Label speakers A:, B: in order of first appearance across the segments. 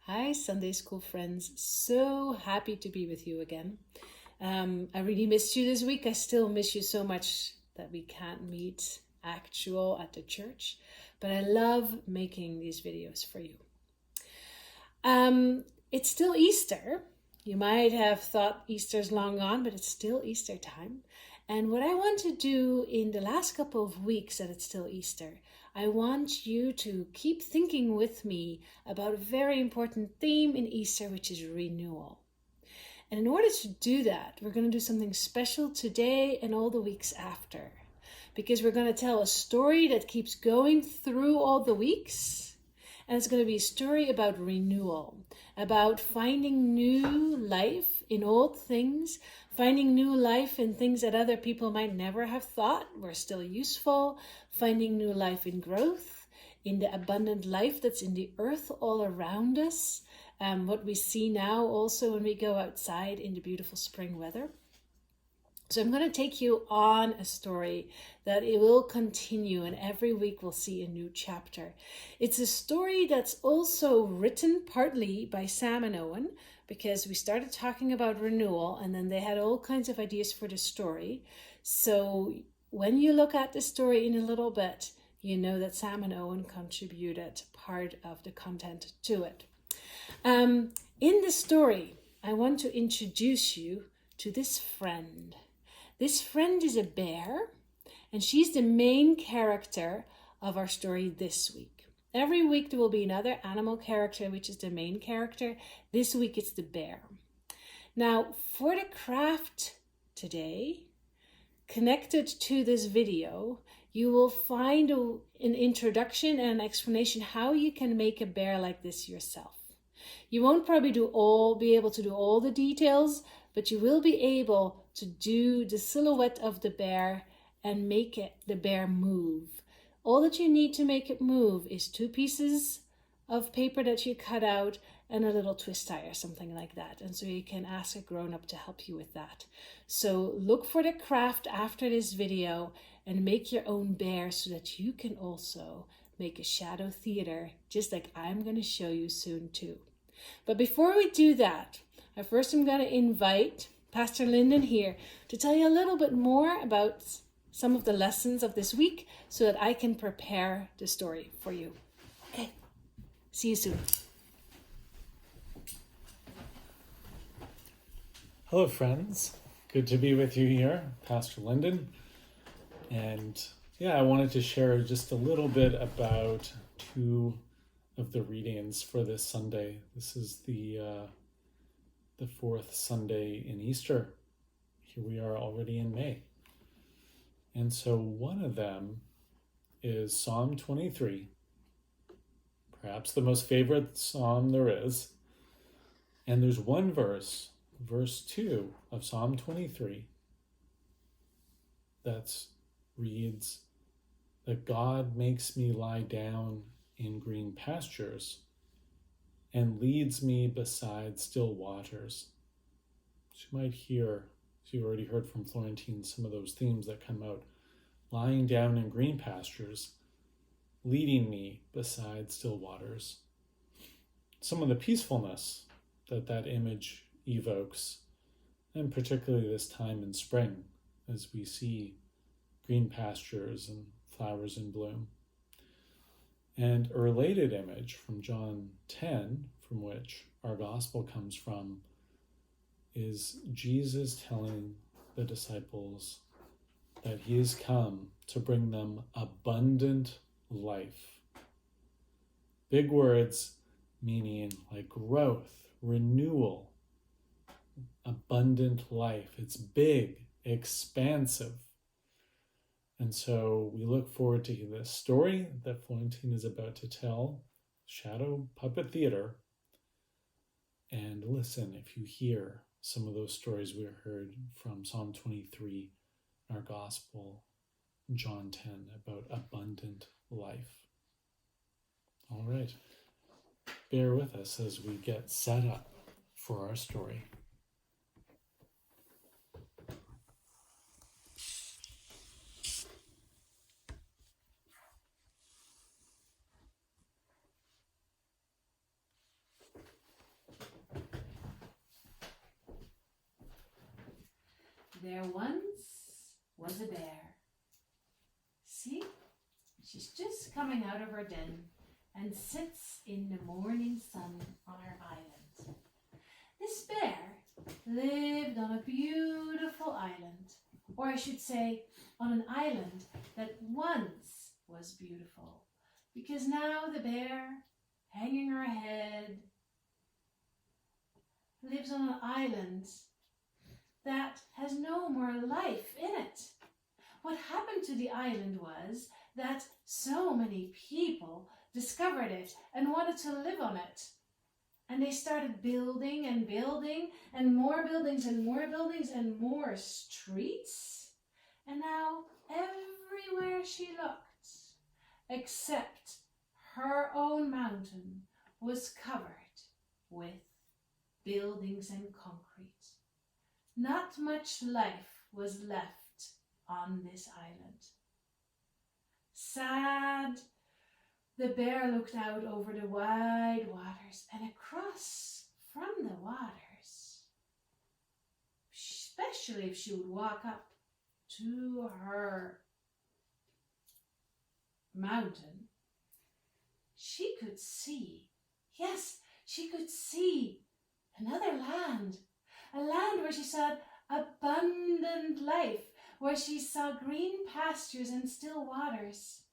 A: Hi, Sunday school friends. So happy to be with you again. I really missed you this week. I still miss you so much that we can't meet actual at the church, but I love making these videos for you. It's still Easter. You might have thought Easter's long gone, but it's still Easter time. And what I want to do in the last couple of weeks that it's still Easter, I want you to keep thinking with me about a very important theme in Easter, which is renewal. And in order to do that, we're going to do something special today and all the weeks after, because we're going to tell a story that keeps going through all the weeks. And it's going to be a story about renewal, about finding new life in old things, finding new life in things that other people might never have thought were still useful, finding new life in growth, in the abundant life that's in the earth all around us, what we see now also when we go outside in the beautiful spring weather. So I'm going to take you on a story that it will continue, and every week we'll see a new chapter. It's a story that's also written partly by Sam and Owen, because we started talking about renewal and then they had all kinds of ideas for the story. So when you look at the story in a little bit, you know that Sam and Owen contributed part of the content to it. In the story, I want to introduce you to this friend. This friend is a bear, and she's the main character of our story this week. Every week there will be another animal character, which is the main character. This week it's the bear. Now, for the craft today, connected to this video, you will find an introduction and an explanation how you can make a bear like this yourself. You won't probably be able to do all the details, but you will be able to do the silhouette of the bear and make the bear move. All that you need to make it move is 2 pieces of paper that you cut out and a little twist tie or something like that. And so you can ask a grown-up to help you with that. So look for the craft after this video and make your own bear so that you can also make a shadow theater, just like I'm going to show you soon too. But before we do that, first I'm going to invite Pastor Lyndon here to tell you a little bit more about some of the lessons of this week so that I can prepare the story for you. Okay, see you soon.
B: Hello friends, good to be with you here, Pastor Lyndon. And I wanted to share just a little bit about 2 of the readings for this Sunday. This is the 4th Sunday in Easter. Here we are already in May. And so one of them is Psalm 23, perhaps the most favorite psalm there is. And there's one verse 2 of Psalm 23, that reads, that God makes me lie down in green pastures and leads me beside still waters. So you might hear, as you already heard from Florentine, some of those themes that come out. Lying down in green pastures, leading me beside still waters. Some of the peacefulness that image evokes, and particularly this time in spring, as we see green pastures and flowers in bloom. And a related image from John 10, from which our gospel comes from, is Jesus telling the disciples that he has come to bring them abundant life. Big words meaning like growth, renewal, abundant life. It's big, expansive. And so we look forward to this story that Florentine is about to tell, Shadow Puppet Theater. And listen if you hear some of those stories we heard from Psalm 23, our Gospel, John 10, about abundant life. All right, bear with us as we get set up for our story.
A: There once was a bear. See, she's just coming out of her den and sits in the morning sun on her island. This bear lived on a beautiful island, or I should say on an island that once was beautiful, because now the bear, hanging her head, lives on an island that has no more life in it. What happened to the island was that so many people discovered it and wanted to live on it. And they started building and building and more buildings and more buildings and more streets. And now everywhere she looked, except her own mountain, was covered with buildings and concrete. Not much life was left on this island. Sad, the bear looked out over the wide waters and across from the waters, especially if she would walk up to her mountain, she could see, yes, she could see another land, a land where she saw abundant life, where she saw green pastures and still waters.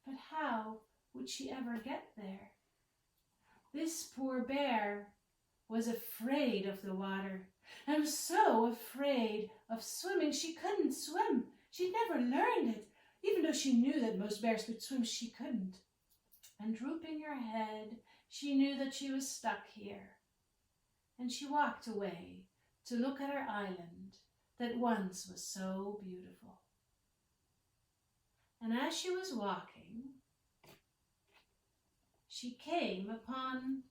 A: But how would she ever get there? This poor bear was afraid of the water, and was so afraid of swimming she couldn't swim. She'd never learned it. Even though she knew that most bears could swim, she couldn't. And drooping her head, she knew that she was stuck here. And she walked away to look at her island that once was so beautiful. And as she was walking, she came upon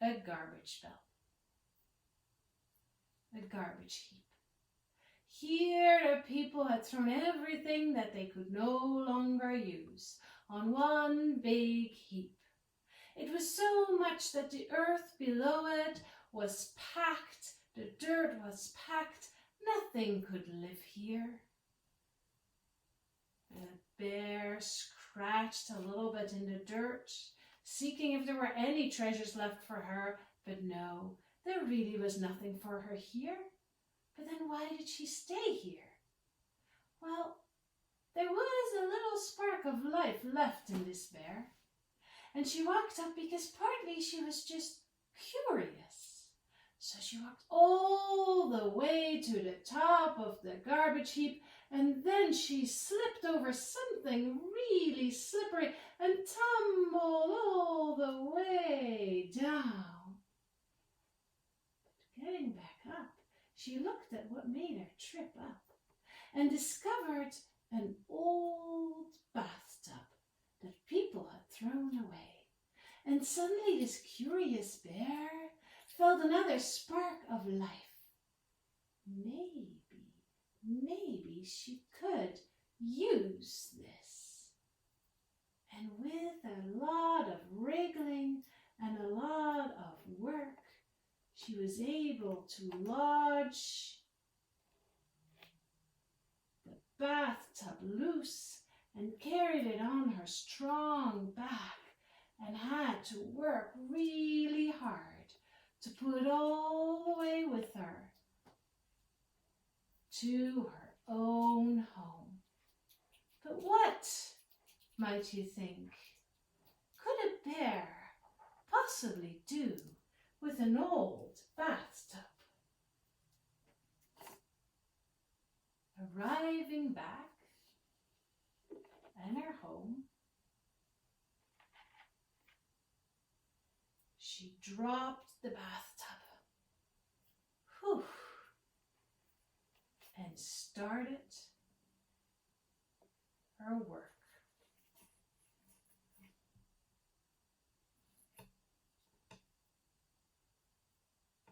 A: a garbage belt, a garbage heap. Here the people had thrown everything that they could no longer use on one big heap. It was so much that the earth below it was packed, the dirt was packed, nothing could live here. The bear scratched a little bit in the dirt, seeking if there were any treasures left for her, but no, there really was nothing for her here. But then why did she stay here? Well, there was a little spark of life left in this bear, and she walked up because partly she was just curious. So she walked all the way to the top of the garbage heap, and then she slipped over something really slippery and tumbled all the way down. But getting back up, she looked at what made her trip up and discovered an old bathtub that people had thrown away. And suddenly this curious bear felt another spark of life. Maybe she could use this. And with a lot of wriggling and a lot of work, she was able to lodge the bathtub loose and carried it on her strong back and had to work really hard to pull it all the way with her to her own home. But what, might you think, could a bear possibly do with an old bathtub? Arriving back in her home, she dropped the bathtub, and started her work.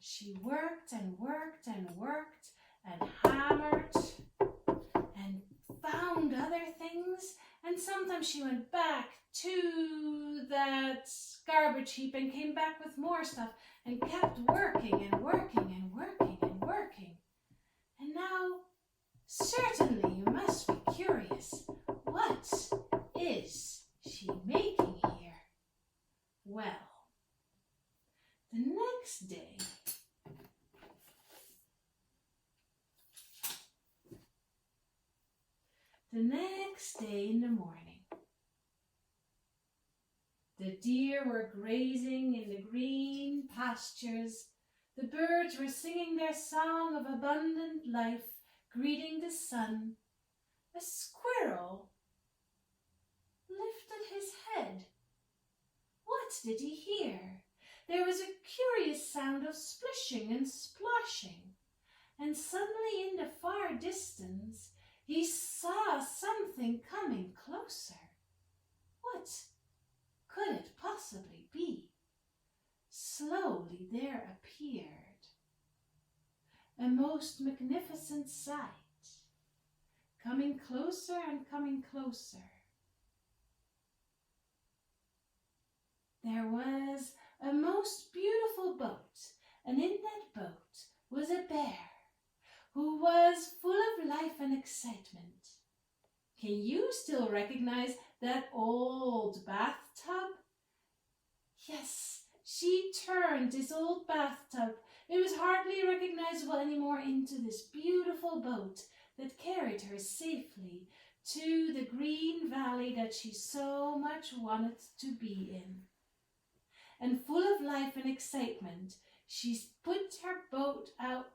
A: She worked and worked and worked and hammered and found other things, and sometimes she went back to that garbage heap and came back with more stuff and kept working and working and working and working. And now, certainly you must be curious. What is she making here? Well, the next day, in the morning, the deer were grazing in the green pastures. The birds were singing their song of abundant life, greeting the sun. A squirrel lifted his head. What did he hear? There was a curious sound of splishing and splashing, and suddenly in the far distance he saw something coming closer. What could it possibly be? Slowly there appeared a most magnificent sight, coming closer and coming closer. There was a most beautiful boat, and in that boat was a bear who was full of life and excitement. Can you still recognize that old bathtub? Yes, she turned this old bathtub. It was hardly recognizable anymore into this beautiful boat that carried her safely to the green valley that she so much wanted to be in. And full of life and excitement, she put her boat out,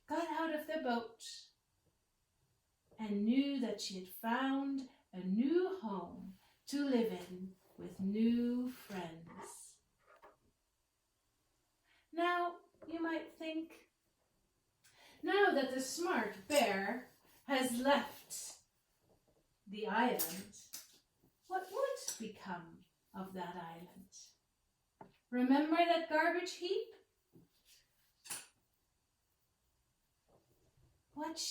A: got out of the boat, and knew that she had found a new home to live in with new friends. Now, you might think, now that the smart bear has left the island, what would become of that island? Remember that garbage heap? What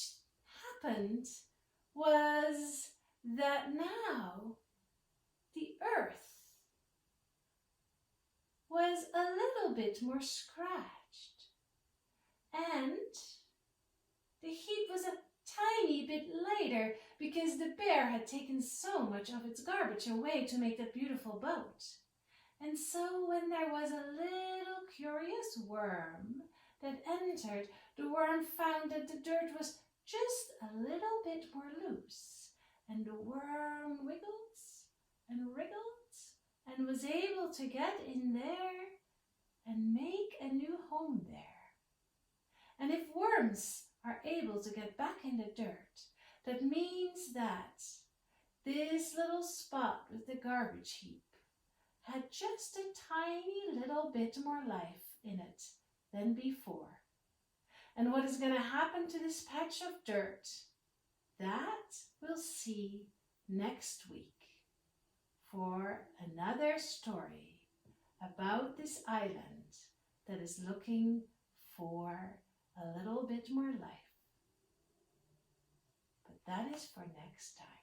A: happened was that now the earth was a little bit more scratched, and the heap was a tiny bit lighter because the bear had taken so much of its garbage away to make that beautiful boat. And so when there was a little curious worm that entered, the worm found that the dirt was just a little bit more loose, and the worm wiggled and wriggled and was able to get in there and make a new home there. And if worms are able to get back in the dirt, that means that this little spot with the garbage heap had just a tiny little bit more life in it than before. And what is going to happen to this patch of dirt? That we'll see next week for another story about this island that is looking for a little bit more life. But that is for next time.